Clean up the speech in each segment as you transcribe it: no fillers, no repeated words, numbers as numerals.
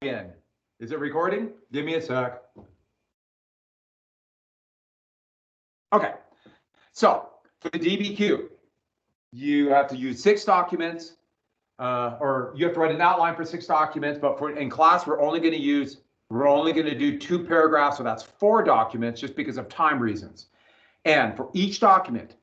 in. Is it recording? Give me a sec. Okay, so for the DBQ, you have to use 6 documents, or you have to write an outline for 6 documents, but in class, we're only going to do 2 paragraphs, so that's 4 documents just because of time reasons. And for each document,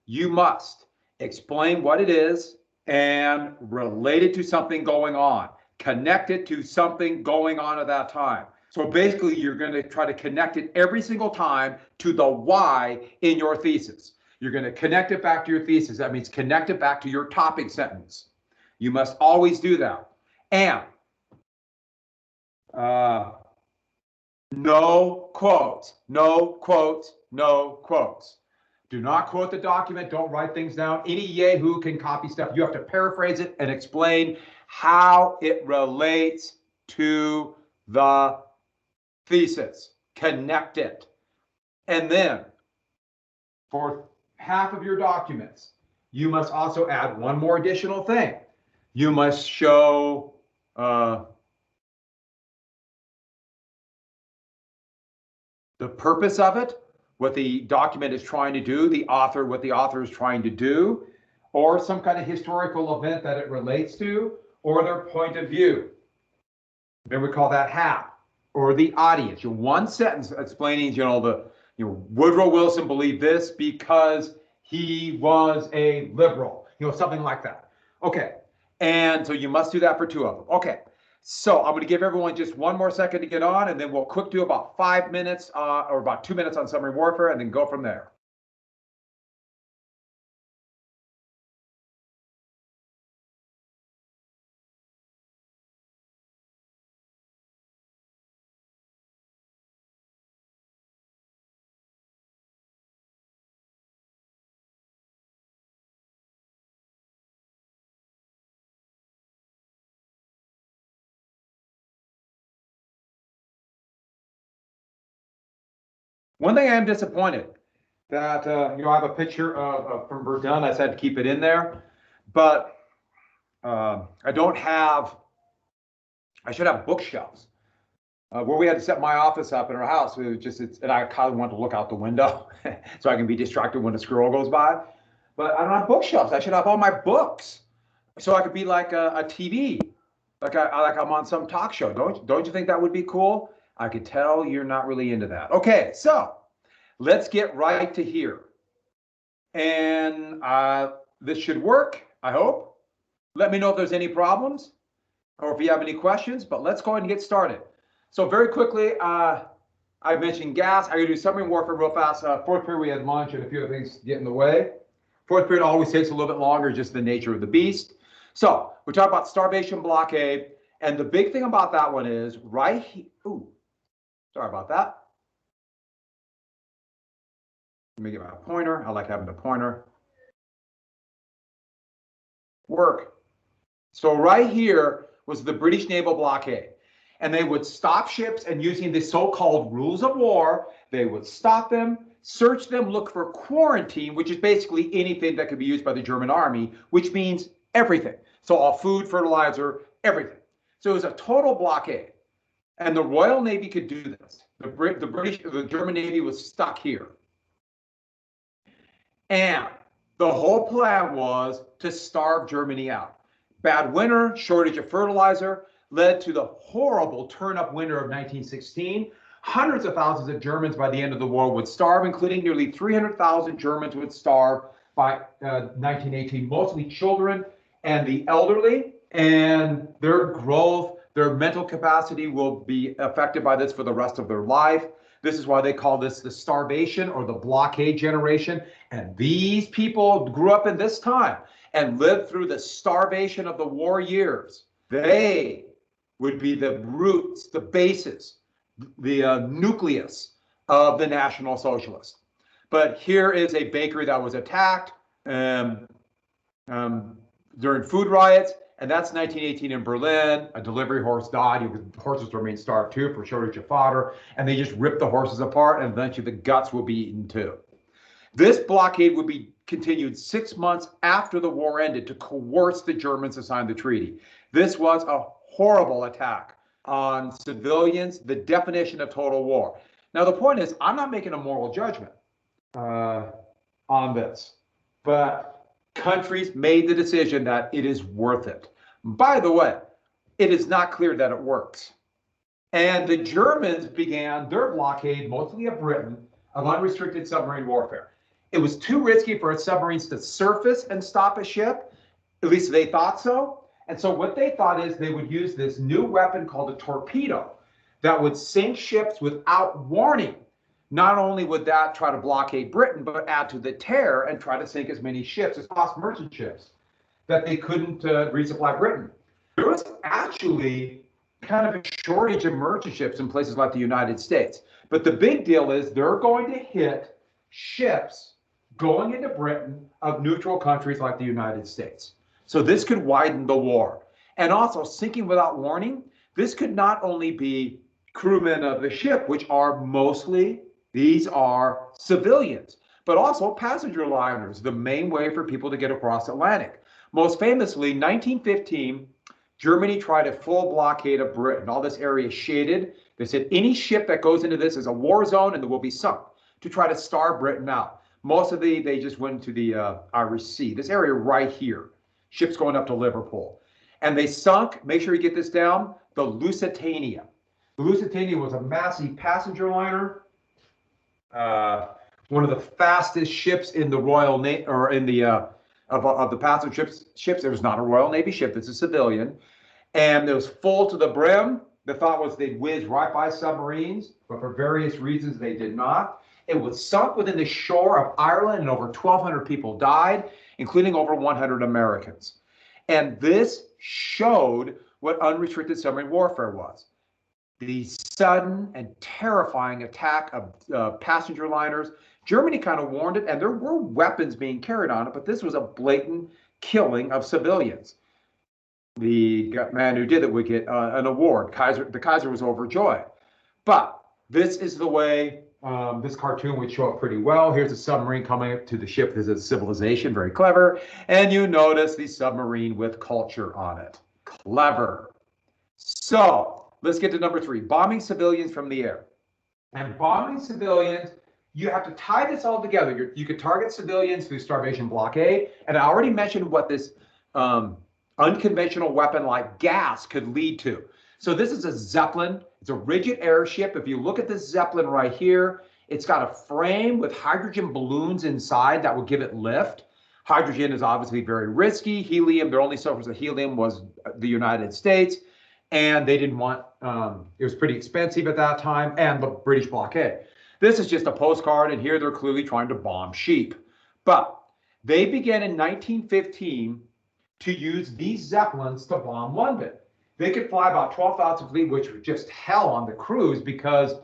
you must explain what it is and relate it to something going on. Connect it to something going on at that time. So basically, you're going to try to connect it every single time to the why in your thesis. You're going to connect it back to your thesis. That means connect it back to your topic sentence. You must always do that. And no quotes, no quotes, no quotes. Do not quote the document. Don't write things down. Any yahoo can copy stuff. You have to paraphrase it and explain how it relates to the thesis. Connect it. And then for half of your documents, you must also add one more additional thing. You must show the purpose of it, what the document is trying to do, what the author is trying to do, or some kind of historical event that it relates to, or their point of view. Then we call that half, or the audience. Your one sentence explaining, Woodrow Wilson believed this because he was a liberal, something like that. Okay, and so you must do that for 2 of them. Okay. So I'm going to give everyone just one more second to get on, and then we'll quick do about 5 minutes or about 2 minutes on submarine warfare, and then go from there. One thing I am disappointed that, I have a picture from Verdun. I said to keep it in there, but I should have bookshelves. Where we had to set my office up in our house, and I kind of wanted to look out the window so I can be distracted when a squirrel goes by. But I don't have bookshelves. I should have all my books, so I could be like a TV, like I'm on some talk show. Don't you think that would be cool? I could tell you're not really into that. Okay, so let's get right to here. And this should work, I hope. Let me know if there's any problems or if you have any questions, but let's go ahead and get started. So very quickly, I mentioned gas. I'm going to do submarine warfare real fast. 4th period, we had lunch and a few other things get in the way. 4th period always takes a little bit longer, just the nature of the beast. So we're talking about starvation blockade. And the big thing about that one is right here. Ooh, sorry about that. Let me get my pointer. I like having the pointer. Work. So right here was the British naval blockade. And they would stop ships, and using the so-called rules of war, they would stop them, search them, look for quarantine, which is basically anything that could be used by the German army, which means everything. So all food, fertilizer, everything. So it was a total blockade. And the Royal Navy could do this. The German Navy was stuck here. And the whole plan was to starve Germany out. Bad winter, shortage of fertilizer, led to the horrible turn-up winter of 1916. Hundreds of thousands of Germans by the end of the war would starve, including nearly 300,000 Germans would starve by 1918, mostly children and the elderly, and their growth, their mental capacity will be affected by this for the rest of their life. This is why they call this the starvation or the blockade generation. And these people grew up in this time and lived through the starvation of the war years. They would be the roots, the basis, the nucleus of the National Socialists. But here is a bakery that was attacked during food riots, and that's 1918 in Berlin. A delivery horse died. Horses remained starved too for shortage of fodder, and they just ripped the horses apart, and eventually the guts will be eaten too. This blockade would be continued 6 months after the war ended to coerce the Germans to sign the treaty. This was a horrible attack on civilians, the definition of total war. Now, the point is, I'm not making a moral judgment on this, but countries made the decision that it is worth it. By the way, it is not clear that it works. And the Germans began their blockade, mostly of Britain, of unrestricted submarine warfare. It was too risky for its submarines to surface and stop a ship. At least they thought so. And so what they thought is they would use this new weapon called a torpedo that would sink ships without warning. Not only would that try to blockade Britain, but add to the terror and try to sink as many ships as possible, merchant ships, that they couldn't resupply Britain. There was actually kind of a shortage of merchant ships in places like the United States. But the big deal is they're going to hit ships going into Britain of neutral countries like the United States. So this could widen the war. And also, sinking without warning, this could not only be crewmen of the ship, which are mostly, these are civilians, but also passenger liners, the main way for people to get across Atlantic. Most famously, 1915, Germany tried a full blockade of Britain. All this area is shaded. They said any ship that goes into this is a war zone and it will be sunk to try to starve Britain out. Most of they just went to the Irish Sea, this area right here, ships going up to Liverpool. And they sunk, make sure you get this down, the Lusitania. The Lusitania was a massive passenger liner, one of the fastest ships in the Royal Navy, or in the of the passenger ships. It was not a Royal Navy ship; it's a civilian, and it was full to the brim. The thought was they'd whiz right by submarines, but for various reasons they did not. It was sunk within the shore of Ireland, and over 1,200 people died, including over 100 Americans. And this showed what unrestricted submarine warfare was. The sudden and terrifying attack of passenger liners. Germany kind of warned it, and there were weapons being carried on it, but this was a blatant killing of civilians. The man who did it would get an award. The Kaiser was overjoyed. But this is the way this cartoon would show up pretty well. Here's a submarine coming up to the ship. This is a civilization, very clever. And you notice the submarine with culture on it. Clever. So let's get to number 3, bombing civilians from the air. And bombing civilians, you have to tie this all together. You could target civilians through starvation blockade. And I already mentioned what this unconventional weapon like gas could lead to. So this is a Zeppelin. It's a rigid airship. If you look at this Zeppelin right here, it's got a frame with hydrogen balloons inside that will give it lift. Hydrogen is obviously very risky. Helium, their only source of helium was the United States. And they didn't want, it was pretty expensive at that time, and the British blockade. This is just a postcard, and here they're clearly trying to bomb sheep. But they began in 1915 to use these Zeppelins to bomb London. They could fly about 12,000 feet, which was just hell on the crews because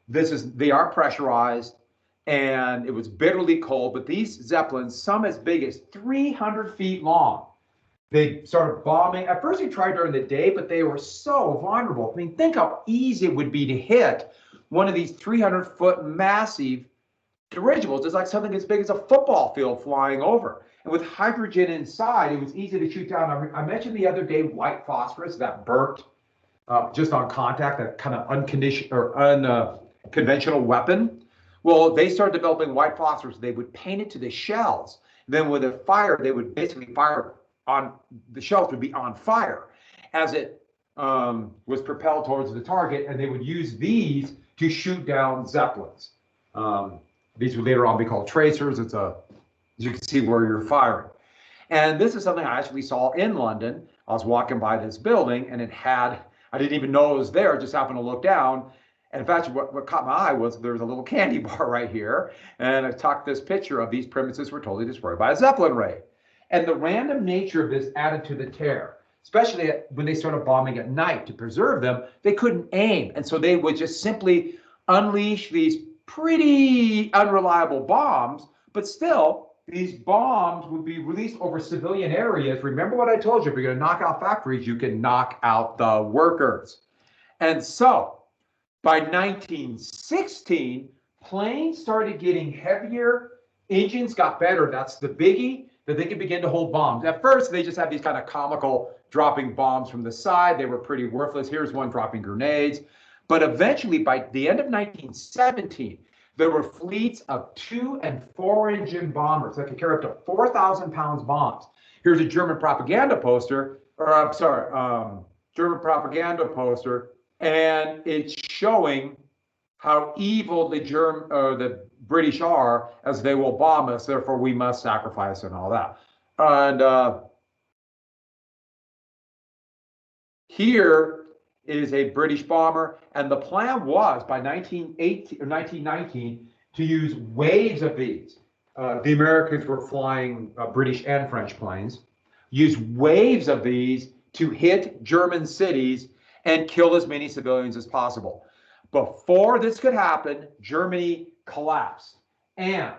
they are pressurized and it was bitterly cold. But these Zeppelins, some as big as 300 feet long, they started bombing. At first, they tried during the day, but they were so vulnerable. I mean, think how easy it would be to hit one of these 300-foot massive dirigibles. It's like something as big as a football field flying over. And with hydrogen inside, it was easy to shoot down. I mentioned the other day white phosphorus that burnt just on contact, that kind of unconventional weapon. Well, they started developing white phosphorus. They would paint it to the shells. Then with a fire, they would basically fire on the shells would be on fire as it was propelled towards the target, and they would use these to shoot down Zeppelins. These would later on be called tracers. It's as you can see where you're firing. And this is something I actually saw in London. I was walking by this building, and it had, I didn't even know it was there, just happened to look down. And in fact, what caught my eye was there was a little candy bar right here, and I took this picture of these premises were totally destroyed by a Zeppelin raid. And the random nature of this added to the terror, especially when they started bombing at night to preserve them. They couldn't aim, and so they would just simply unleash these pretty unreliable bombs, but still, these bombs would be released over civilian areas. Remember what I told you, if you're going to knock out factories, you can knock out the workers. And so by 1916, planes started getting heavier, engines got better. That's the biggie. that they could begin to hold bombs. At first, they just had these kind of comical dropping bombs from the side. They were pretty worthless. Here's one dropping grenades. But eventually, by the end of 1917, there were fleets of 2- and 4-engine bombers that could carry up to 4,000 pounds bombs. Here's a German propaganda poster, German propaganda poster, and it's showing how evil the British are, as they will bomb us, therefore we must sacrifice and all that. And here is a British bomber, and the plan was by 1918 or 1919 to use waves of these. The Americans were flying British and French planes, use waves of these to hit German cities and kill as many civilians as possible. Before this could happen, Germany collapsed and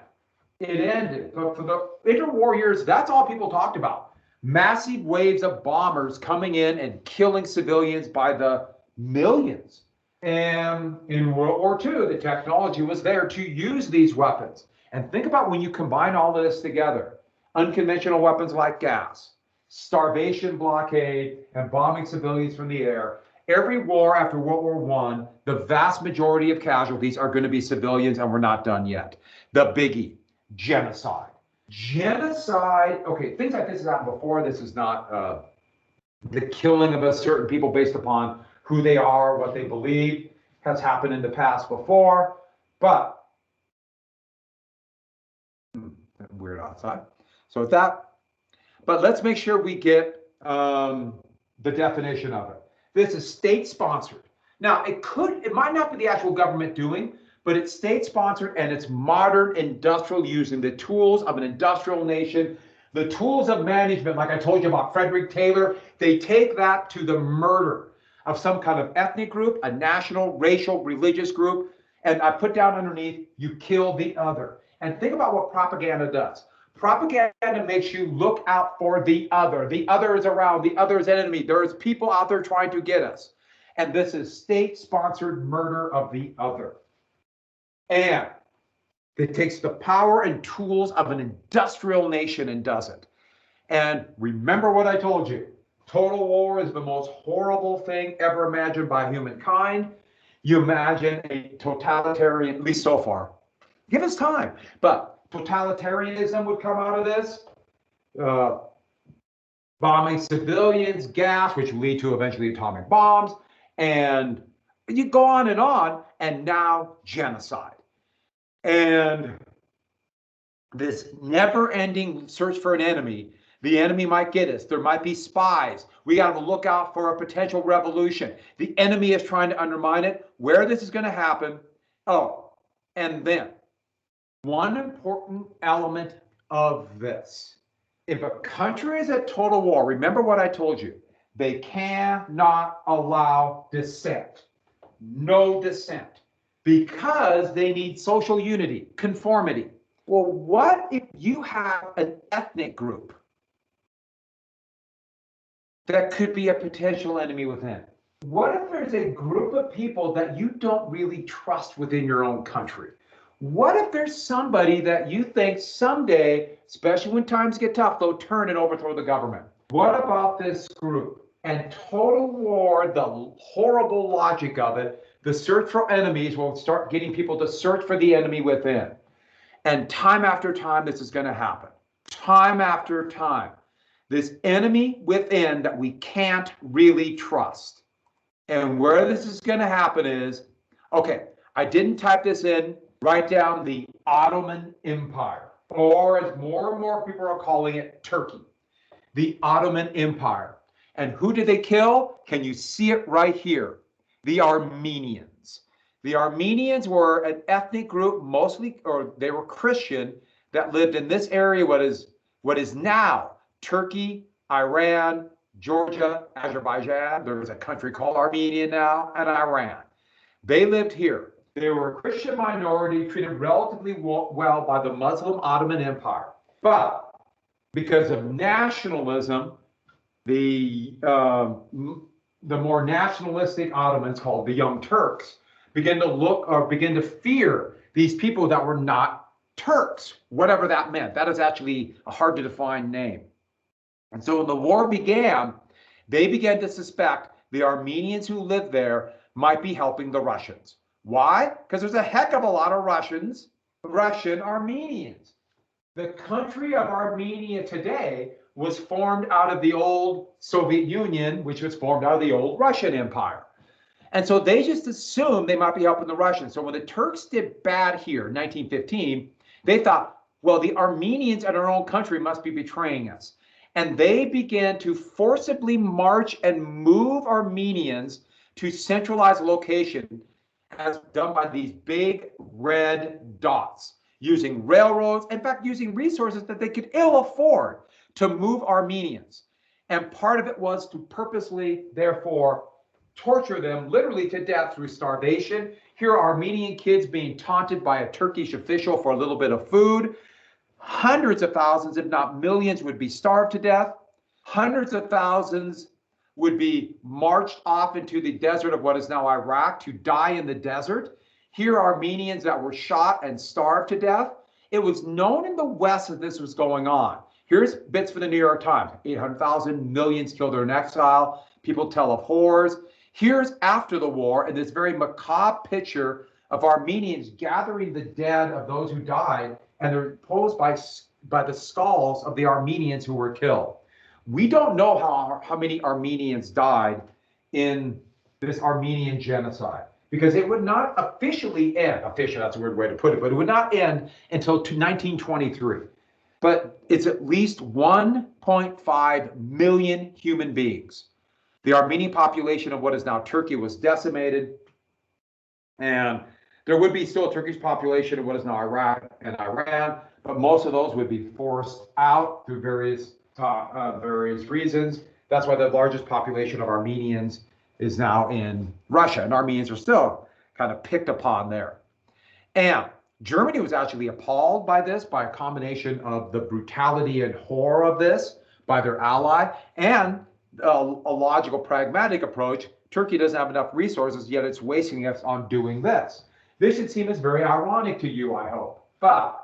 it ended. But for the interwar years, that's all people talked about. Massive waves of bombers coming in and killing civilians by the millions. And in World War II, the technology was there to use these weapons. And think about when you combine all of this together, unconventional weapons like gas, starvation blockade, and bombing civilians from the air. Every war after World War I, the vast majority of casualties are going to be civilians, and we're not done yet. The biggie, genocide. Genocide, okay, things like this has happened before. This is not the killing of a certain people based upon who they are, what they believe, has happened in the past before, but weird outside. So with that, but let's make sure we get the definition of it. This is state-sponsored. Now, it might not be the actual government doing, but it's state-sponsored and it's modern industrial using the tools of an industrial nation, the tools of management, like I told you about Frederick Taylor. They take that to the murder of some kind of ethnic group, a national, racial, religious group, and I put down underneath, you kill the other. And think about what propaganda does. Propaganda makes you look out for the other. The other is around. The other is enemy. There's people out there trying to get us. And this is state-sponsored murder of the other. And it takes the power and tools of an industrial nation and does it. And remember what I told you. Total war is the most horrible thing ever imagined by humankind. You imagine a totalitarian, at least so far. Give us time. But totalitarianism would come out of this, bombing civilians, gas, which lead to eventually atomic bombs, and you go on, and now genocide. And this never-ending search for an enemy. The enemy might get us. There might be spies. We got to look out for a potential revolution. The enemy is trying to undermine it. Where this is going to happen. Oh, and then one important element of this. If a country is at total war, remember what I told you. They cannot allow dissent. No dissent. Because they need social unity, conformity. Well, what if you have an ethnic group that could be a potential enemy within? What if there's a group of people that you don't really trust within your own country? What if there's somebody that you think someday, especially when times get tough, they'll turn and overthrow the government? What about this group? And total war, the horrible logic of it, the search for enemies will start getting people to search for the enemy within. And time after time, this is going to happen. Time after time. This enemy within that we can't really trust. And where this is going to happen is, okay, I didn't type this in. Write down the Ottoman Empire, or as more and more people are calling it, Turkey. The Ottoman Empire. And who did they kill? Can you see it right here? The Armenians. The Armenians were an ethnic group, mostly, or they were Christian, that lived in this area, what is now Turkey, Iran, Georgia, Azerbaijan. There's a country called Armenia now, and Iran. They lived here. They were a Christian minority treated relatively well by the Muslim Ottoman Empire. But because of nationalism, the more nationalistic Ottomans, called the Young Turks, begin to fear these people that were not Turks, whatever that meant. That is actually a hard to define name. And so when the war began, they began to suspect the Armenians who lived there might be helping the Russians. Why? Because there's a heck of a lot of Russian Armenians. The country of Armenia today was formed out of the old Soviet Union, which was formed out of the old Russian Empire. And so they just assumed they might be helping the Russians. So when the Turks did bad here in 1915, they thought, well, the Armenians in our own country must be betraying us. And they began to forcibly march and move Armenians to centralized location, as done by these big red dots, using railroads, in fact, using resources that they could ill afford to move Armenians. And part of it was to purposely, therefore, torture them literally to death through starvation. Here are Armenian kids being taunted by a Turkish official for a little bit of food. Hundreds of thousands, if not millions, would be starved to death. Hundreds of thousands would be marched off into the desert of what is now Iraq to die in the desert. Here are Armenians that were shot and starved to death. It was known in the West that this was going on. Here's bits for the New York Times. 800,000, millions killed or in exile. People tell of horrors. Here's after the war, and this very macabre picture of Armenians gathering the dead of those who died, and they're posed by the skulls of the Armenians who were killed. We don't know how many Armenians died in this Armenian genocide, because it would not officially end. Official, that's a weird way to put it, but it would not end until 1923. But it's at least 1.5 million human beings. The Armenian population of what is now Turkey was decimated, and there would be still a Turkish population of what is now Iraq and Iran, but most of those would be forced out through various reasons. That's why the largest population of Armenians is now in Russia, and Armenians are still kind of picked upon there. And Germany was actually appalled by this, by a combination of the brutality and horror of this by their ally, and a logical, pragmatic approach. Turkey doesn't have enough resources, yet it's wasting us on doing this. This should seem as very ironic to you, I hope. But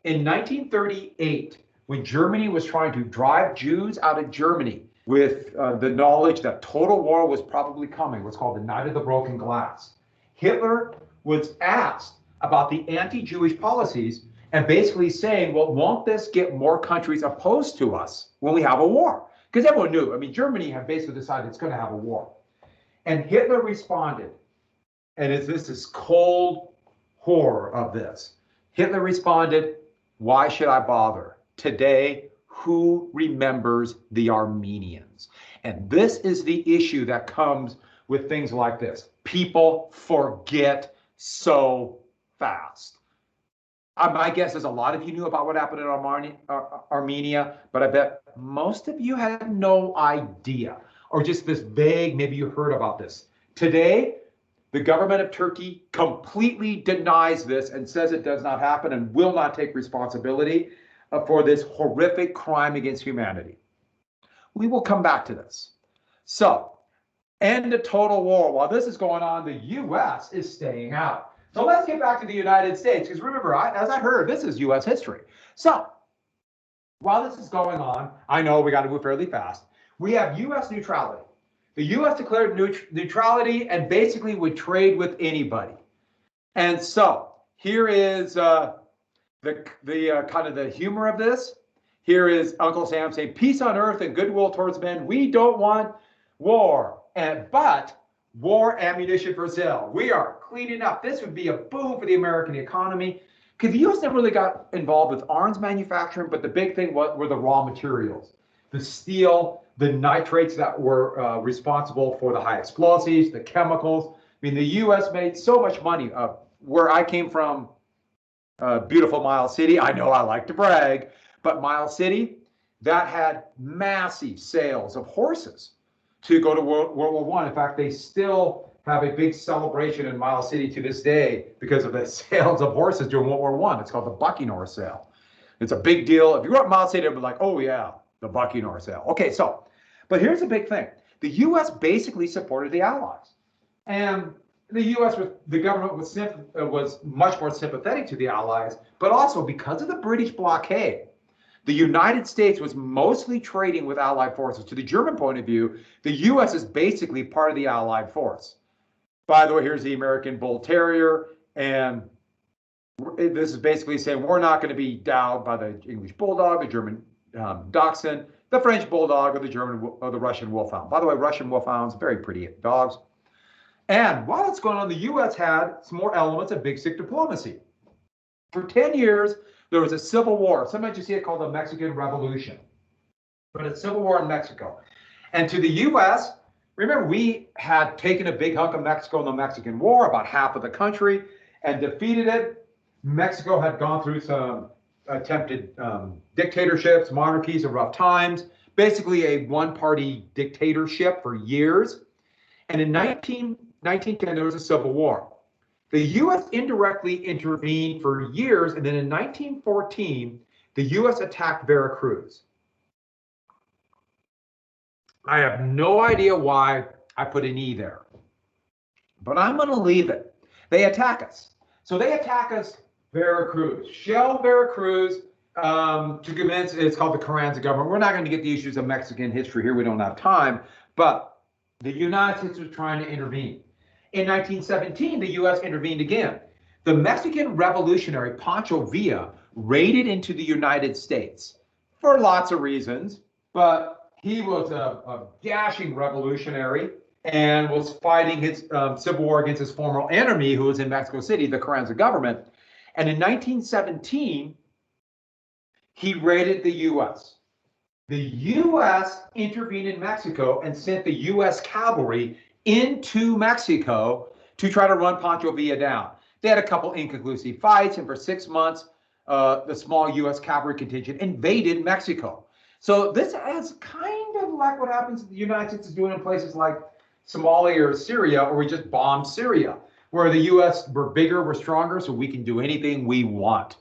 in 1938, when Germany was trying to drive Jews out of Germany with the knowledge that total war was probably coming, what's called the Night of the Broken Glass, Hitler was asked about the anti-Jewish policies and basically saying, well, won't this get more countries opposed to us when we have a war? Because everyone knew, I mean, Germany had basically decided it's going to have a war. And Hitler responded, and it's this cold horror of this. Hitler responded, why should I bother? Today, who remembers the Armenians? And this is the issue that comes with things like this. People forget so fast. My guess is a lot of you knew about what happened in Armenia, but I bet most of you had no idea, or just this vague, maybe you heard about this. Today, the government of Turkey completely denies this and says it does not happen and will not take responsibility for this horrific crime against humanity. We will come back to this. So, end of total war. While this is going on, the U.S. is staying out. So let's get back to the United States, because remember, as I heard, this is U.S. history. So while this is going on, I know we got to move fairly fast. We have U.S. neutrality. The U.S. declared neutrality and basically would trade with anybody. And so here is the kind of the humor of this. Here is Uncle Sam saying, peace on earth and goodwill towards men. We don't want war, but war ammunition for sale. We are cleaning up. This would be a boom for the American economy, because the U.S. never really got involved with arms manufacturing, but the big thing were the raw materials, the steel, the nitrates that were responsible for the high explosives, the chemicals. I mean, the U.S. made so much money. Where I came from, beautiful Miles City, I know I like to brag, but Miles City, that had massive sales of horses to go to World War I. In fact, they still have a big celebration in Miles City to this day because of the sales of horses during World War I. It's called the Bucking Horse Sale. It's a big deal. If you grew up in Miles City, they'd be like, oh yeah, the Bucking Horse Sale. Okay, so, but here's the big thing. The U.S. basically supported the Allies. And the U.S. the government was much more sympathetic to the Allies, but also because of the British blockade, the United States was mostly trading with Allied forces. To the German point of view, the U.S. is basically part of the Allied force. By the way, here's the American Bull Terrier, and this is basically saying we're not going to be dowed by the English Bulldog, the German Dachshund, the French Bulldog, or the Russian Wolfhound. By the way, Russian Wolfhounds, very pretty dogs. And while it's going on, the U.S. had some more elements of big stick diplomacy. For 10 years, there was a civil war. Sometimes you see it called the Mexican Revolution, but it's civil war in Mexico. And to the U.S., remember, we had taken a big hunk of Mexico in the Mexican War, about half of the country, and defeated it. Mexico had gone through some attempted dictatorships, monarchies, and rough times, basically a one-party dictatorship for years. And in 1910, there was a civil war. The U.S. indirectly intervened for years, and then in 1914, the U.S. attacked Veracruz. I have no idea why I put an E there, but I'm going to leave it. They attack us. So they attack us, Veracruz, shell Veracruz, to convince, it's called the Carranza government. We're not going to get the issues of Mexican history here. We don't have time, but the United States was trying to intervene. In 1917, the U.S. intervened again. The Mexican revolutionary Pancho Villa raided into the United States for lots of reasons, but he was a dashing revolutionary and was fighting his civil war against his former enemy, who was in Mexico City, the Carranza government. And in 1917, he raided the U.S. The U.S. intervened in Mexico and sent the U.S. cavalry into Mexico to try to run Pancho Villa down. They had a couple inconclusive fights, and for 6 months, the small U.S. cavalry contingent invaded Mexico. So this is kind of like what happens the United States is doing in places like Somalia or Syria, or we just bombed Syria, where the U.S. we're bigger, we're stronger, so we can do anything we want.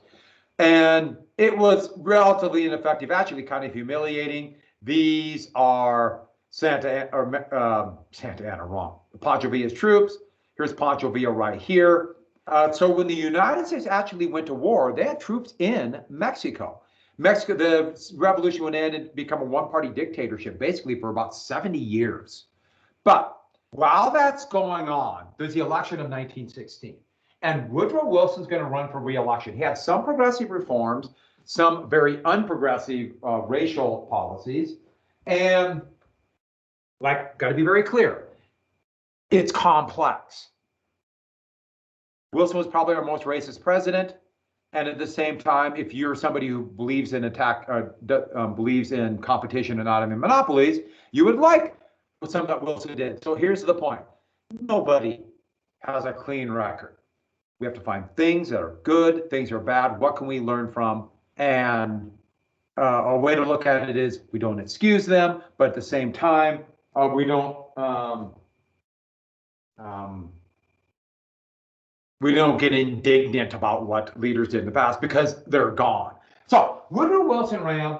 And it was relatively ineffective, actually kind of humiliating. These are Santa Anna, wrong. Pancho Villa's troops. Here's Pancho Villa right here. So when the United States actually went to war, they had troops in Mexico. The revolution would end and become a one-party dictatorship, basically for about 70 years. But while that's going on, there's the election of 1916. And Woodrow Wilson's going to run for re-election. He had some progressive reforms, some very unprogressive racial policies, and got to be very clear, it's complex. Wilson was probably our most racist president, and at the same time, if you're somebody who believes in believes in competition and not in monopolies, you would like something that Wilson did. So here's the point: nobody has a clean record. We have to find things that are good, things that are bad. What can we learn from? And a way to look at it is we don't excuse them, but at the same time, we don't get indignant about what leaders did in the past because they're gone. So Woodrow Wilson ran.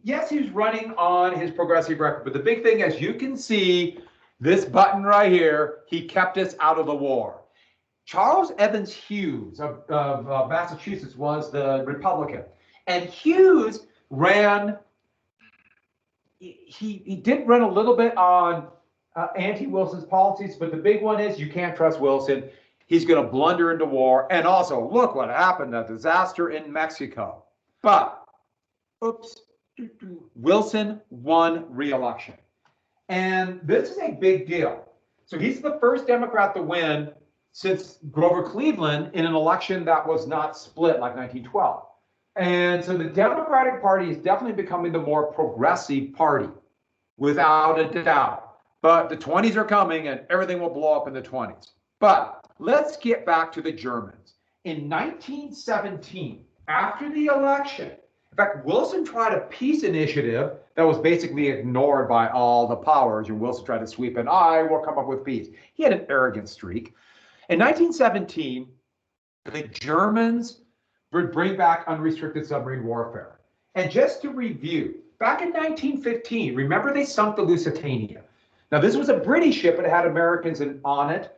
Yes, he's running on his progressive record, but the big thing, as you can see, this button right here, he kept us out of the war. Charles Evans Hughes of Massachusetts was the Republican, and Hughes ran. He did run a little bit on anti-Wilson's policies, but the big one is you can't trust Wilson. He's going to blunder into war. And also, look what happened, a disaster in Mexico. But, oops, Wilson won re-election. And this is a big deal. So he's the first Democrat to win since Grover Cleveland in an election that was not split like 1912. And so the Democratic Party is definitely becoming the more progressive party, without a doubt. But the 20s are coming and everything will blow up in the 20s. But let's get back to the Germans. In 1917, after the election, in fact, Wilson tried a peace initiative that was basically ignored by all the powers, and Wilson tried to sweep in, I will come up with peace. He had an arrogant streak. In 1917, the Germans would bring back unrestricted submarine warfare. And just to review, back in 1915, remember they sunk the Lusitania. Now, this was a British ship, but it had Americans on it.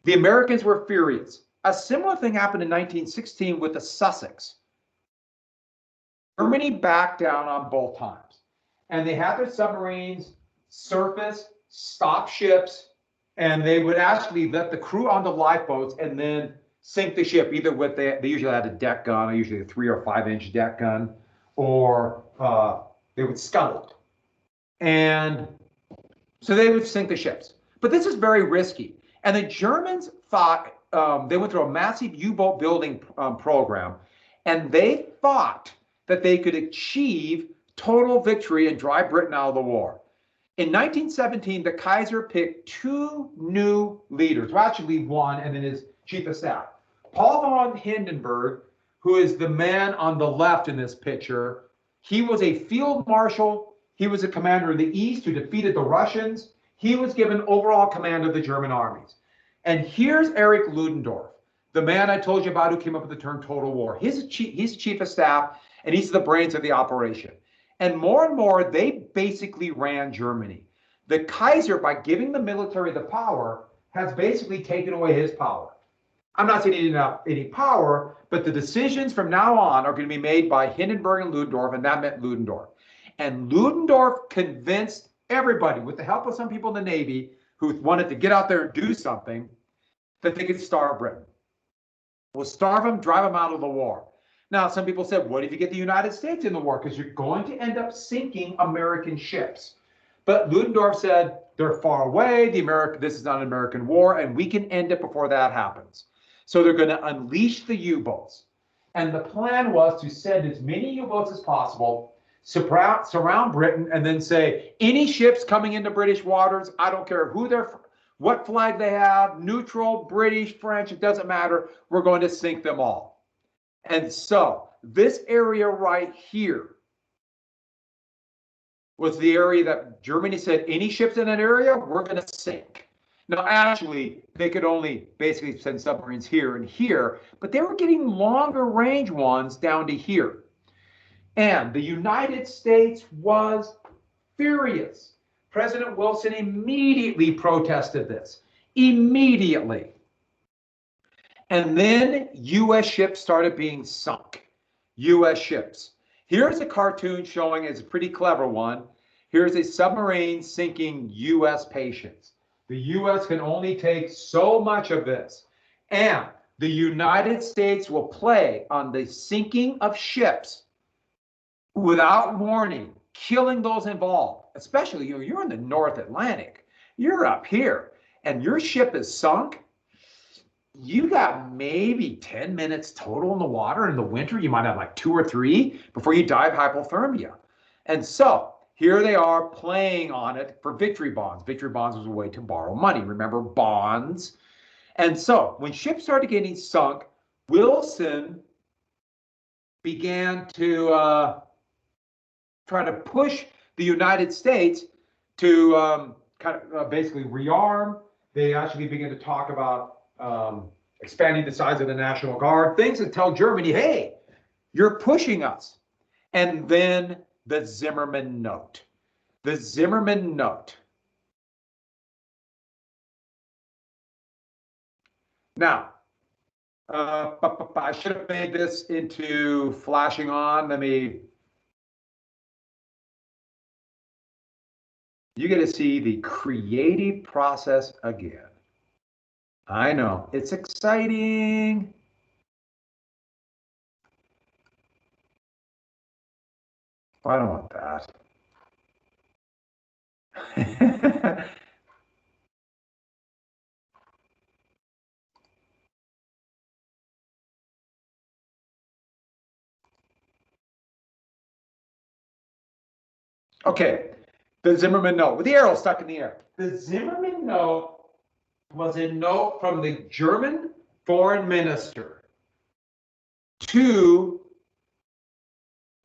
The Americans were furious. A similar thing happened in 1916 with the Sussex. Germany backed down on both times. And they had their submarines surface, stop ships, and they would actually let the crew on the lifeboats and then sink the ship, either with they usually had a deck gun, usually a 3 or 5 inch deck gun, or they would scuttle it. And so they would sink the ships. But this is very risky. And the Germans thought, they went through a massive U-boat building program, and they thought that they could achieve total victory and drive Britain out of the war. In 1917, the Kaiser picked 2 new leaders, well, actually one, and then his chief of staff. Paul von Hindenburg, who is the man on the left in this picture, he was a field marshal. He was a commander in the East who defeated the Russians. He was given overall command of the German armies. And here's Erich Ludendorff, the man I told you about who came up with the term total war. He's chief of staff, and he's the brains of the operation. And more, they basically ran Germany. The Kaiser, by giving the military the power, has basically taken away his power. I'm not saying he didn't have any power, but the decisions from now on are going to be made by Hindenburg and Ludendorff, and that meant Ludendorff. And Ludendorff convinced everybody, with the help of some people in the Navy who wanted to get out there and do something, that they could starve Britain. We'll starve them, drive them out of the war. Now, some people said, what if you get the United States in the war? Because you're going to end up sinking American ships. But Ludendorff said, they're far away. This is not an American war, and we can end it before that happens. So they're going to unleash the U-boats. And the plan was to send as many U-boats as possible, surround Britain, and then say, any ships coming into British waters, I don't care who they're, what flag they have, neutral, British, French, it doesn't matter. We're going to sink them all. And so this area right here was the area that Germany said, any ships in that area, we're going to sink. Now, actually, they could only basically send submarines here and here, but they were getting longer range ones down to here. And the United States was furious. President Wilson immediately protested this. Immediately. And then U.S. ships started being sunk. U.S. ships. Here's a cartoon showing, it's a pretty clever one. Here's a submarine sinking U.S. patients. The U.S. can only take so much of this. And the United States will play on the sinking of ships without warning, killing those involved. Especially, you're in the North Atlantic. You're up here, and your ship is sunk. You got maybe 10 minutes total in the water. In the winter, you might have like 2 or 3 before you die of hypothermia. And so here they are playing on it for victory bonds. Victory bonds was a way to borrow money. Remember, bonds. And so when ships started getting sunk, Wilson began to try to push the United States to basically rearm. They actually began to talk about expanding the size of the National Guard, things that tell Germany, hey, you're pushing us. And then the Thezimmermann Note. The Thezimmermann Note. Now, I should have made this into flashing on. You get to see the creative process again. I know, it's exciting. I don't want that. Okay, the Thezimmermann Note, with the arrow stuck in the air. The Thezimmermann Note was a note from the German foreign minister to,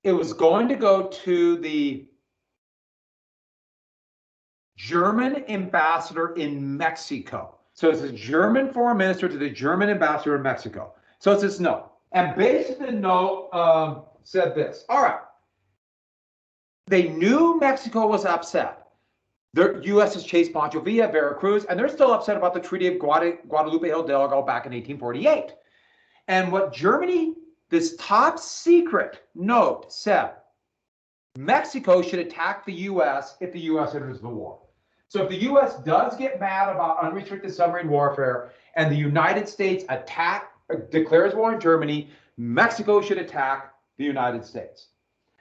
it was going to go to the German ambassador in Mexico. So it's a German foreign minister to the German ambassador in Mexico. So it's this note. And basically the note said this. All right. They knew Mexico was upset. The U.S. has chased Pancho Villa, Veracruz, and they're still upset about the Treaty of Guadalupe Hidalgo back in 1848. And what Germany, this top secret note said, Mexico should attack the U.S. if the U.S. enters the war. So if the U.S. does get mad about unrestricted submarine warfare and the United States declares war on Germany, Mexico should attack the United States.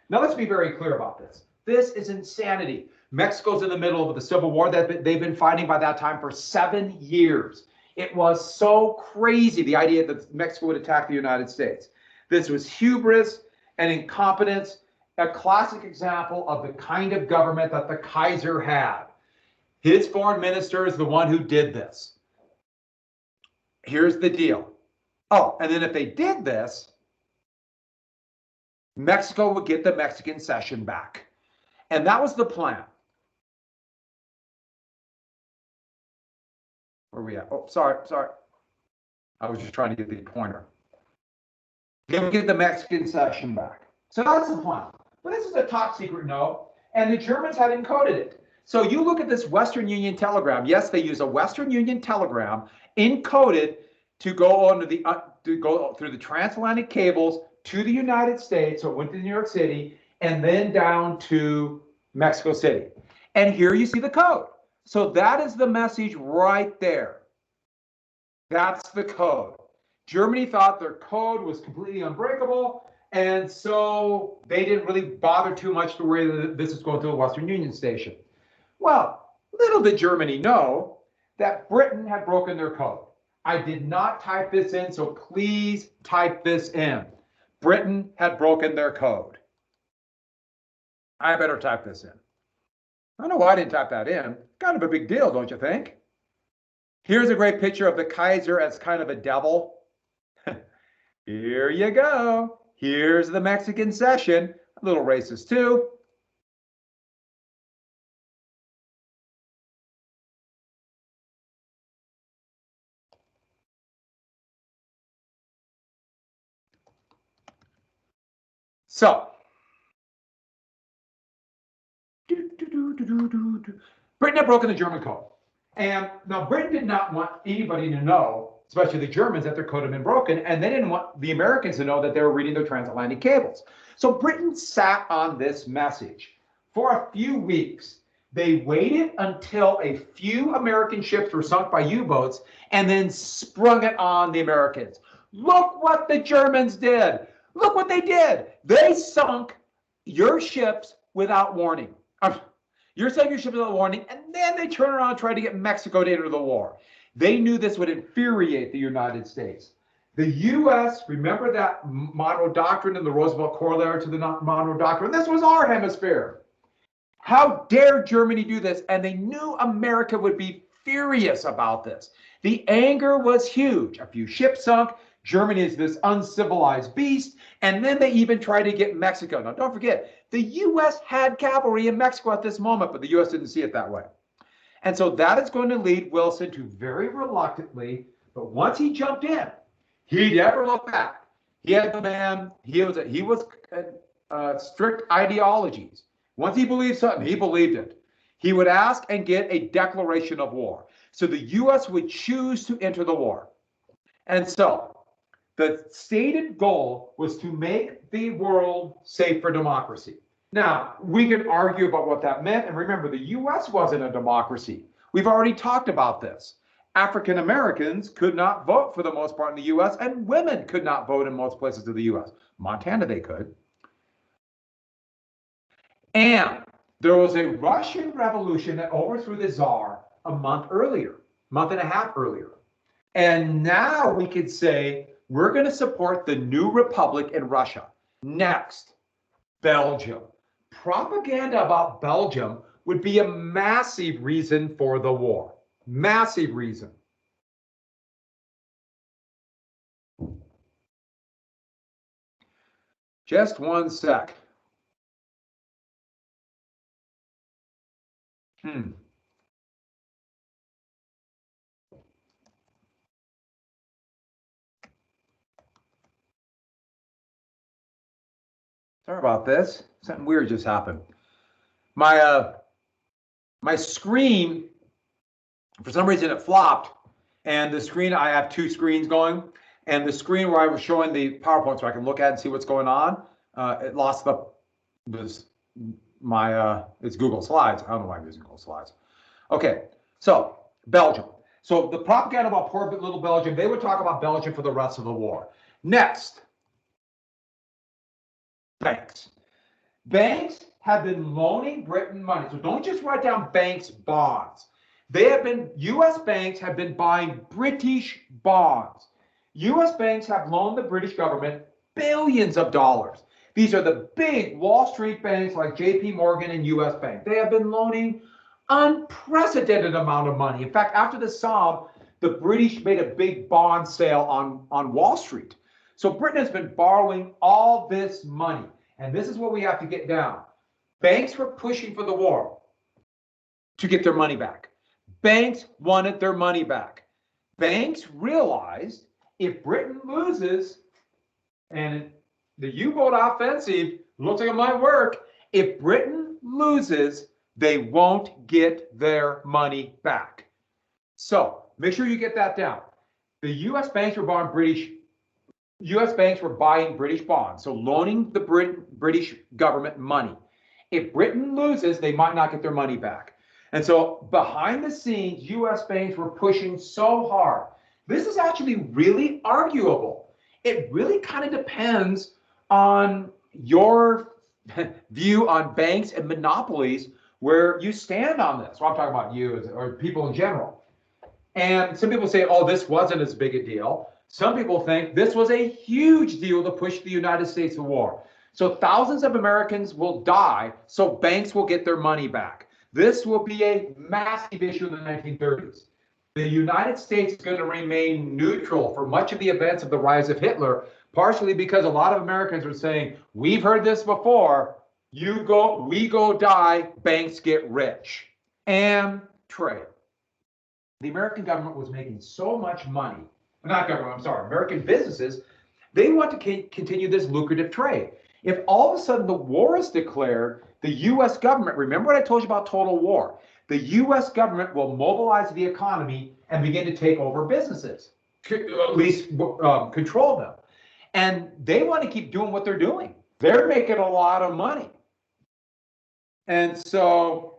Now let's be very clear about this. This is insanity. Mexico's in the middle of the civil war that they've been fighting by that time for 7 years. It was so crazy, the idea that Mexico would attack the United States. This was hubris and incompetence, a classic example of the kind of government that the Kaiser had. His foreign minister is the one who did this. Here's the deal. Oh, and then if they did this, Mexico would get the Mexican cession back. And that was the plan. Where are we at? Oh, sorry. I was just trying to get the pointer. They would get the Mexican cession back. So that's the plan. But this is a top secret note, and the Germans had encoded it. So you look at this Western Union telegram. Yes, they use a Western Union telegram encoded to go through the transatlantic cables to the United States. So it went to New York City and then down to Mexico City. And here you see the code. So that is the message right there. That's the code. Germany thought their code was completely unbreakable, and so they didn't really bother too much to worry that this is going to a Western Union station. Well, little did Germany know that Britain had broken their code. I did not type this in, so please type this in. Britain had broken their code. I better type this in. I don't know why I didn't type that in. Kind of a big deal, don't you think? Here's a great picture of the Kaiser as kind of a devil. Here you go. Here's the Mexican cession. A little racist too. So, Britain had broken the German code. And now Britain did not want anybody to know, especially the Germans, that their code had been broken. And they didn't want the Americans to know that they were reading their transatlantic cables. So Britain sat on this message for a few weeks. They waited until a few American ships were sunk by U-boats and then sprung it on the Americans. Look what the Germans did. Look what they did. They sunk your ships without warning. You're sunk your ships without warning, and then they turn around and try to get Mexico to enter the war. They knew this would infuriate the United States. The U.S., remember that Monroe Doctrine and the Roosevelt Corollary to the Monroe Doctrine? This was our hemisphere. How dare Germany do this? And they knew America would be furious about this. The anger was huge. A few ships sunk. Germany is this uncivilized beast. And then they even tried to get Mexico. Now, don't forget, the U.S. had cavalry in Mexico at this moment, but the U.S. didn't see it that way. And so that is going to lead Wilson to very reluctantly, but once he jumped in, he never looked back. He had the man, he was strict ideologies. Once he believed something, he believed it. He would ask and get a declaration of war. So the U.S. would choose to enter the war. And so the stated goal was to make the world safe for democracy. Now, we can argue about what that meant. And remember, the U.S. wasn't a democracy. We've already talked about this. African Americans could not vote for the most part in the U.S., and women could not vote in most places of the U.S. Montana, they could. And there was a Russian revolution that overthrew the Tsar a month and a half earlier. And now we could say, we're going to support the new republic in Russia. Next, Belgium. Propaganda about Belgium would be a massive reason for the war. Massive reason. Just one sec. Sorry about this. Something weird just happened. My my screen, for some reason it flopped, and the screen, I have two screens going, and the screen where I was showing the PowerPoint so I can look at and see what's going on, it lost it's Google Slides. I don't know why I'm using Google Slides. Okay, so Belgium. So the propaganda about poor little Belgium, they would talk about Belgium for the rest of the war. Next, banks. Banks have been loaning Britain money. So don't just write down banks bonds. US banks have been buying British bonds. US banks have loaned the British government billions of dollars. These are the big Wall Street banks like JP Morgan and US Bank. They have been loaning unprecedented amount of money. In fact, after the Somme, the British made a big bond sale on Wall Street. So Britain has been borrowing all this money. And this is what we have to get down. Banks were pushing for the war to get their money back. Banks wanted their money back. Banks realized if Britain loses, and the U-boat offensive looks like it might work, if Britain loses, they won't get their money back. So make sure you get that down. The US banks were buying British bonds, so loaning the British government money. If Britain loses, they might not get their money back. And so behind the scenes, US banks were pushing so hard. This is actually really arguable. It really kind of depends on your view on banks and monopolies, where you stand on this. Well, I'm talking about you or people in general. And some people say, oh, this wasn't as big a deal. Some people think this was a huge deal to push the United States to war. So thousands of Americans will die, so banks will get their money back. This will be a massive issue in the 1930s. The United States is going to remain neutral for much of the events of the rise of Hitler, partially because a lot of Americans are saying, we've heard this before, we go die, banks get rich. And trade. The American government was making so much money, not government, I'm sorry, American businesses, they want to continue this lucrative trade. If all of a sudden the war is declared, the US government, remember what I told you about total war, the US government will mobilize the economy and begin to take over businesses, at least control them. And they want to keep doing what they're doing. They're making a lot of money. And so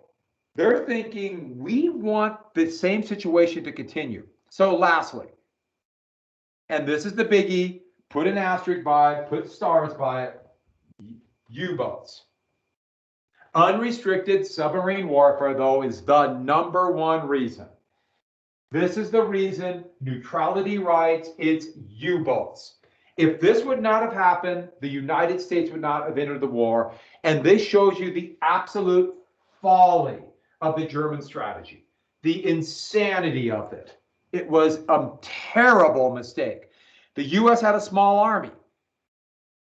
they're thinking, we want the same situation to continue. So lastly, and this is the biggie, put an asterisk by it, put stars by it, U-boats. Unrestricted submarine warfare, though, is the #1 reason. This is the reason neutrality writes it's U-boats. If this would not have happened, the United States would not have entered the war. And this shows you the absolute folly of the German strategy, the insanity of it. It was a terrible mistake. The US had a small army,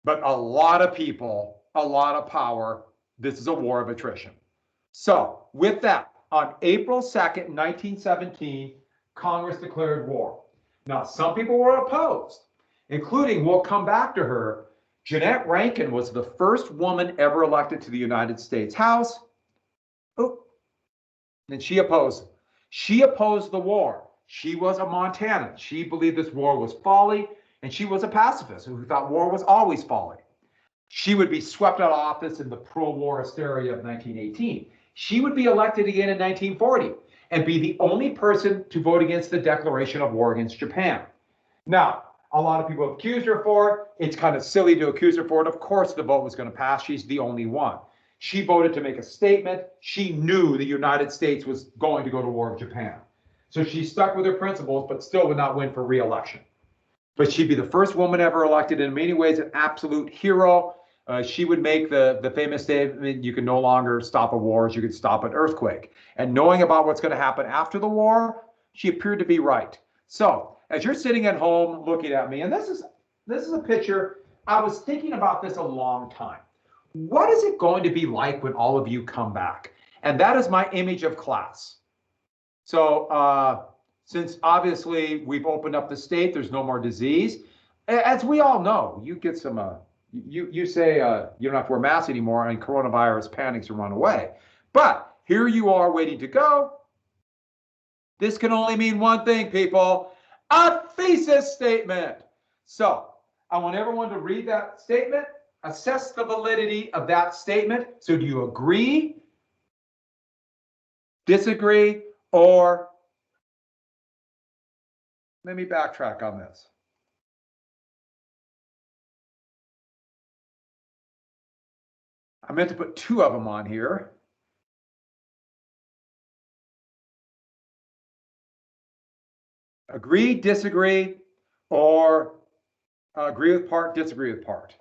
but a lot of people, a lot of power. This is a war of attrition. So with that, on April 2nd, 1917, Congress declared war. Now, some people were opposed, including, we'll come back to her, Jeannette Rankin was the first woman ever elected to the United States House. Oh, and she opposed. She opposed the war. She was a Montanan. She believed this war was folly, and she was a pacifist who thought war was always folly. She would be swept out of office in the pro-war hysteria of 1918. She would be elected again in 1940 and be the only person to vote against the declaration of war against Japan. Now, a lot of people have accused her for it. It's kind of silly to accuse her for it. Of course, the vote was going to pass. She's the only one. She voted to make a statement. She knew the United States was going to go to war with Japan. So she stuck with her principles, but still would not win for re-election. But she'd be the first woman ever elected, in many ways an absolute hero. She would make the famous statement, you can no longer stop a war as you can stop an earthquake. And knowing about what's going to happen after the war, she appeared to be right. So as you're sitting at home looking at me, and this is a picture, I was thinking about this a long time. What is it going to be like when all of you come back? And that is my image of class. So since obviously we've opened up the state, there's no more disease. As we all know, you get some, you say you don't have to wear masks anymore and coronavirus panics and run away. But here you are waiting to go. This can only mean one thing, people, a thesis statement. So I want everyone to read that statement, assess the validity of that statement. So do you agree, disagree, or let me backtrack on this. I meant to put two of them on here. Agree, disagree, or agree with part, disagree with part.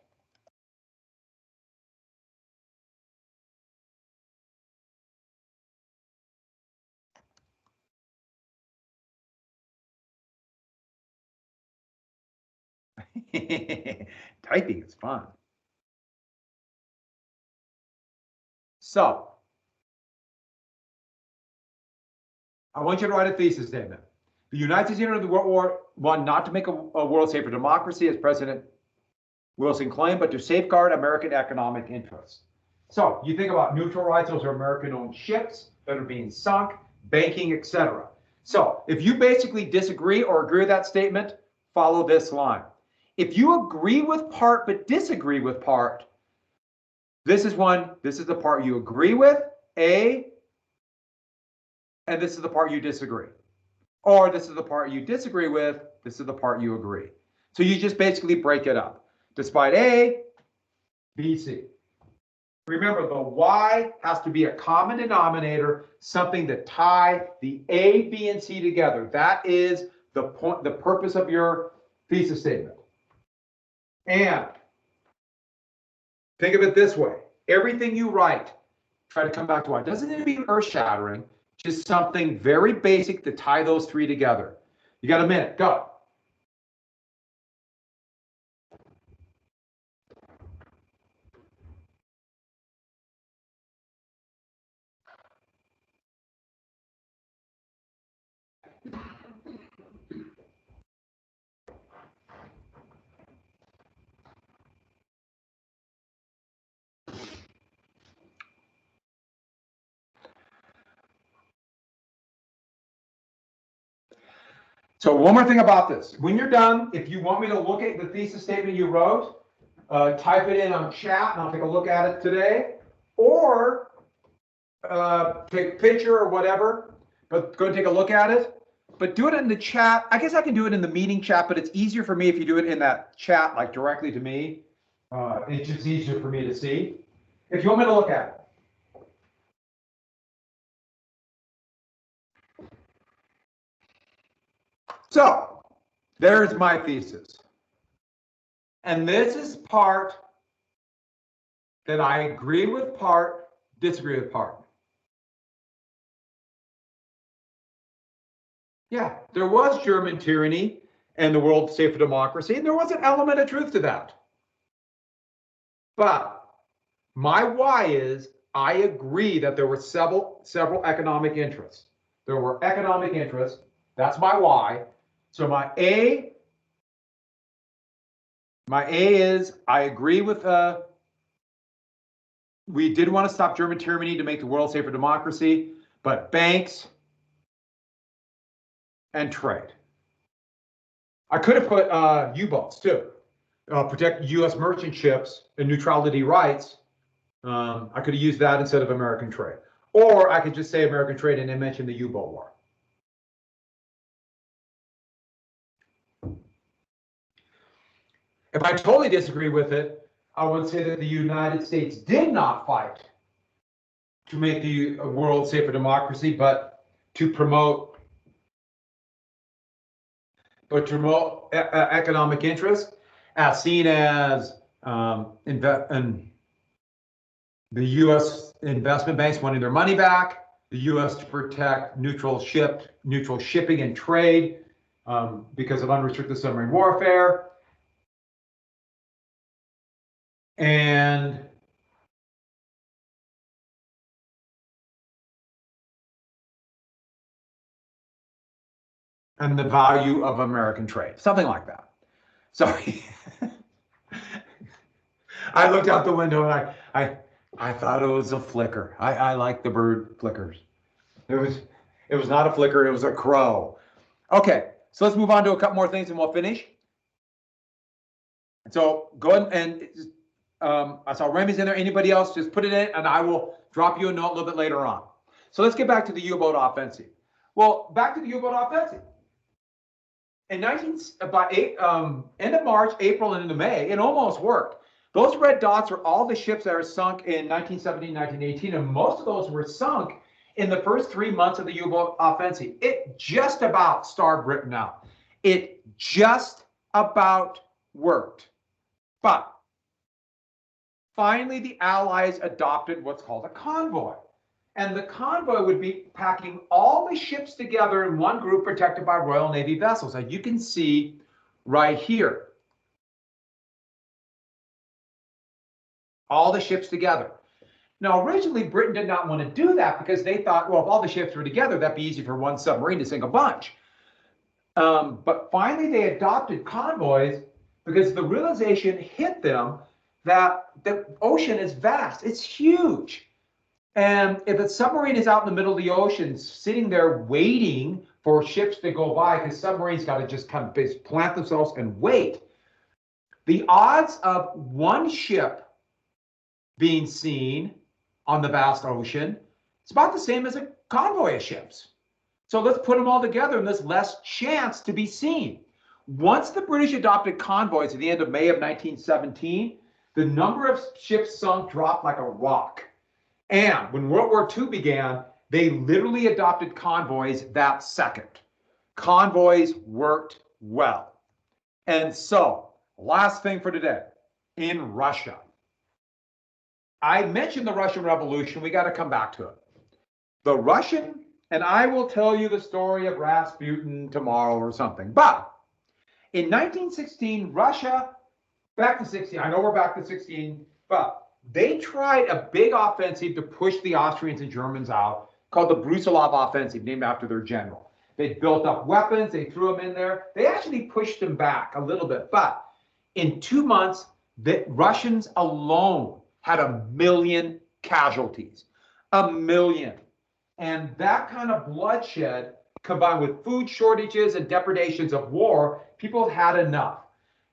Typing is fun. So I want you to write a thesis statement. The United States entered World War I not to make a world safe for democracy, as President Wilson claimed, but to safeguard American economic interests. So you think about neutral rights; those are American-owned ships that are being sunk, banking, etc. So if you basically disagree or agree with that statement, follow this line. If you agree with part but disagree with part, this is the part you agree with, A, and this is the part you disagree. Or this is the part you disagree with, this is the part you agree. So you just basically break it up. Despite A, B, C. Remember, the Y has to be a common denominator, something that tie the A, B, and C together. That is the point, the purpose of your thesis statement. And think of it this way. Everything you write, try to come back to Y. It doesn't need to be earth-shattering, just something very basic to tie those three together. You got a minute, go. So one more thing about this. When you're done, if you want me to look at the thesis statement you wrote, type it in on chat and I'll take a look at it today. Or take a picture or whatever, but go and take a look at it. But do it in the chat. I guess I can do it in the meeting chat, but it's easier for me if you do it in that chat, like directly to me. It's just easier for me to see. If you want me to look at it. So there's my thesis. And this is part that I agree with part, disagree with part. Yeah, there was German tyranny and the world safe for democracy, and there was an element of truth to that. But my why is I agree that there were several economic interests. There were economic interests. That's my why. So my A is I agree with we did want to stop German tyranny to make the world safe for democracy, but banks and trade. I could have put U-boats too, protect U.S. merchant ships and neutrality rights. I could have used that instead of American trade. Or I could just say American trade and then mention the U-boat war. If I totally disagree with it, I would say that the United States did not fight to make the world safe for democracy, but to promote economic interest, as seen as the U.S. investment banks wanting their money back, the U.S. to protect neutral shipping and trade because of unrestricted submarine warfare, and the value of American trade, something like that. Sorry. I looked out the window and I thought it was a flicker. I like the bird flickers. It was not a flicker, it was a crow. Okay, so let's move on to a couple more things and we'll finish. So go ahead and I saw Remy's in there. Anybody else, just put it in and I will drop you a note a little bit later on. So let's get back to the U-boat offensive. Well, back to the U-boat offensive. In end of March, April, and into May, it almost worked. Those red dots are all the ships that are sunk in 1917, 1918, and most of those were sunk in the first 3 months of the U-boat offensive. It just about starved Britain out. It just about worked. But finally, the Allies adopted what's called a convoy. And the convoy would be packing all the ships together in one group protected by Royal Navy vessels, as you can see right here. All the ships together. Now, originally, Britain did not want to do that because they thought, well, if all the ships were together, that'd be easy for one submarine to sink a bunch. But finally, they adopted convoys because the realization hit them that the ocean is vast. It's huge. And if a submarine is out in the middle of the ocean, sitting there waiting for ships to go by, because submarines got to just kind of plant themselves and wait, the odds of one ship being seen on the vast ocean, it's about the same as a convoy of ships. So let's put them all together and there's less chance to be seen. Once the British adopted convoys at the end of May of 1917, the number of ships sunk dropped like a rock. And when World War II began, they literally adopted convoys that second. Convoys worked well. And so, last thing for today, in Russia. I mentioned the Russian Revolution. We got to come back to it. The Russian, and I will tell you the story of Rasputin tomorrow or something. But in 1916, Russia, back to 16, I know we're back to 16, but they tried a big offensive to push the Austrians and Germans out called the Brusilov Offensive, named after their general. They built up weapons, they threw them in there. They actually pushed them back a little bit. But in 2 months, the Russians alone had 1 million casualties. 1 million. And that kind of bloodshed, combined with food shortages and depredations of war, people had enough.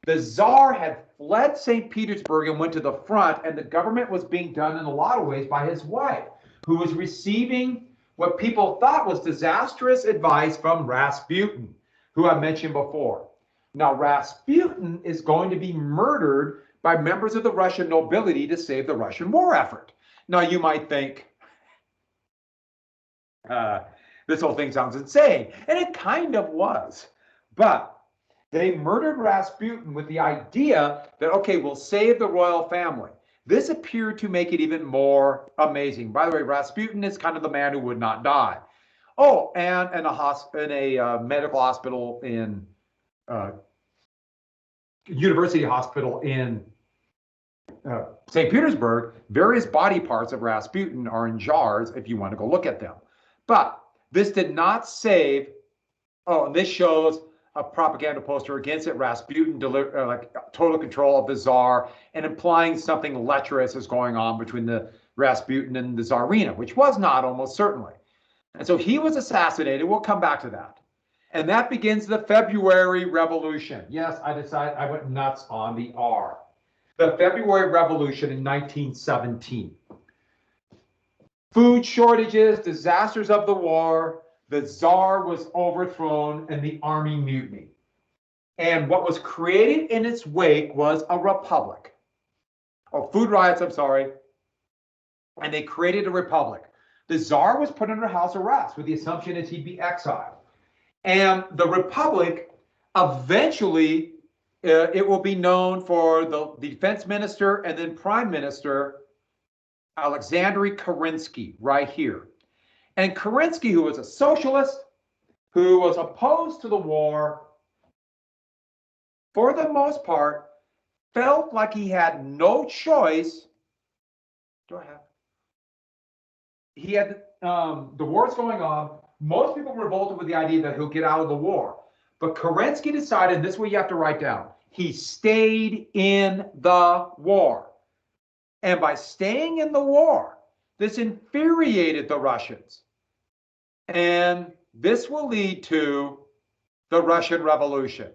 The Tsar had fled St. Petersburg and went to the front, and the government was being done in a lot of ways by his wife, who was receiving what people thought was disastrous advice from Rasputin, who I mentioned before. Now, Rasputin is going to be murdered by members of the Russian nobility to save the Russian war effort. Now, you might think, this whole thing sounds insane, and it kind of was, but they murdered Rasputin with the idea that, okay, we'll save the royal family. This appeared to make it even more amazing. By the way, Rasputin is kind of the man who would not die. Oh, and in a medical hospital in University Hospital in St. Petersburg, various body parts of Rasputin are in jars if you want to go look at them. But this did not save, oh, and this shows a propaganda poster against it, Rasputin like total control of the Tsar, and implying something lecherous is going on between the Rasputin and the Tsarina, which was not, almost certainly. And so he was assassinated. We'll come back to that. And that begins the February Revolution. Yes, I went nuts on the R. The February Revolution in 1917. Food shortages, disasters of the war, the Tsar was overthrown, and the army mutiny. And what was created in its wake was a republic. Oh, food riots, I'm sorry. And they created a republic. The Tsar was put under house arrest with the assumption that he'd be exiled. And the republic, eventually, it will be known for the defense minister and then prime minister, Alexander Kerensky, right here. And Kerensky, who was a socialist, who was opposed to the war, for the most part, felt like he had no choice. He had, the war's going on. Most people revolted with the idea that he'll get out of the war. But Kerensky decided, and this is what you have to write down, he stayed in the war. And by staying in the war, this infuriated the Russians. And this will lead to the Russian Revolution.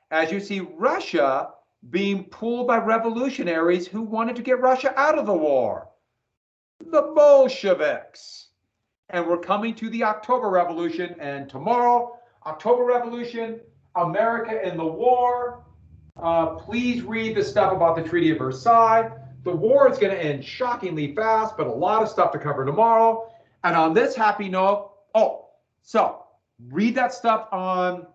As you see, Russia being pulled by revolutionaries who wanted to get Russia out of the war, the Bolsheviks. And we're coming to the October Revolution, and tomorrow, October Revolution, America in the war. Please read the stuff about the Treaty of Versailles. The war is going to end shockingly fast, but a lot of stuff to cover tomorrow. And on this happy note, so read that stuff on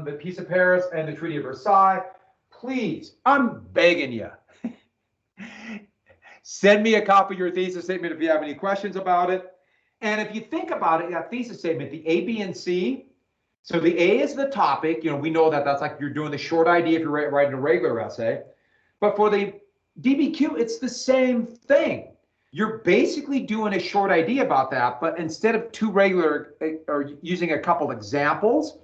the Peace of Paris and the Treaty of Versailles. Please, I'm begging you. Send me a copy of your thesis statement if you have any questions about it. And if you think about it, that thesis statement, the A, B, and C. So the A is the topic. We know that that's like you're doing the short idea if you're writing a regular essay. But for the DBQ, it's the same thing. You're basically doing a short idea about that, but instead of two regular or using a couple examples,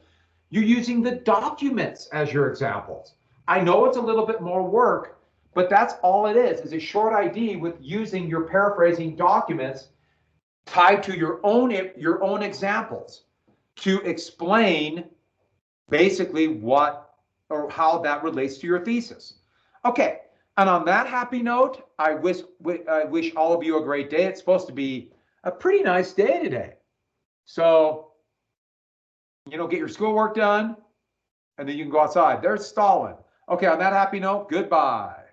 you're using the documents as your examples. I know it's a little bit more work, but that's all it is a short idea with using your paraphrasing documents tied to your own examples to explain basically what or how that relates to your thesis. Okay, and on that happy note, I wish all of you a great day. It's supposed to be a pretty nice day today. So, get your schoolwork done, and then you can go outside. There's Stalin. Okay, on that happy note, goodbye.